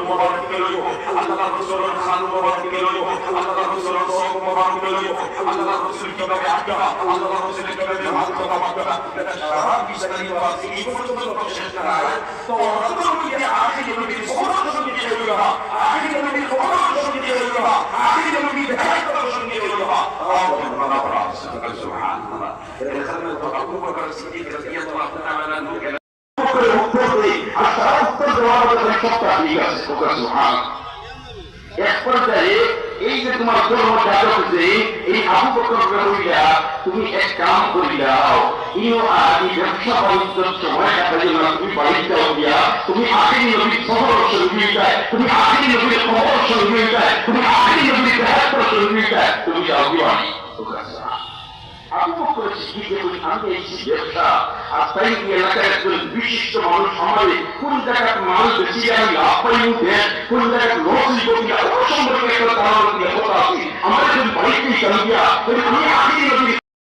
মুবারক থেকে লইও আল্লাহ রাসূলের খান মুবারক থেকে লইও আল্লাহ রাসূলের সওয়াব মুবারক থেকে লইও আল্লাহ রাসূল কিভাবে আজ্ঞা আল্লাহ রাসূল কিভাবে ভালো কথা বলা এটা সারা বিষয় নিয়ে বাকি এই পর্যন্ত শেষ করা হয় তো রাসূল কি আখিরি নবীর সওয়াব সঙ্গে লইও আখিরি নবীর সওয়াব সঙ্গে লইও আখিরি নবীর হেদায়েত সঙ্গে লইও আল্লাহ সুবহানাল্লাহ এটা খালনা তো আবু বকর সিদ্দিক রাদিয়াল্লাহু তাআলা আনহু করে উত্তর দেই আর তার উত্তর দেওয়ার পরে সবটা ঠিক আছে সুবহানাল্লাহ এক পর্যায়ে এই যে তোমার জন্ম জাতক যে এই আবু বকর রহিয়া তুমি এক কাম করিয়াও ইও আদি ব্যবসা বাণিজ্যের সময় কাটাই না তুমি বাড়িতে যাও গিয়া তুমি আখিরি নবীর খবর শুনবি যায় তুমি আখিরি নবীর খবর শুনবি যায় তুমি আখিরি নবীর হেদায়েত শুনবি যায় তুমি যাও গিয়া সুবহানাল্লাহ আবু বকর সিদ্দিক বলেন আমি এই ব্যবসা আর তাই এলাকার একজন বিশিষ্ট মানুষ সমাজে কোন জায়গায় মানুষ বেশি আমি লাভ পাই দেন কোন জায়গায় লস লিখি অসম্ভব একটা ধারণা কথা আছে আমাদের বাড়িতে চলিয়া আমি আখিরি নবীর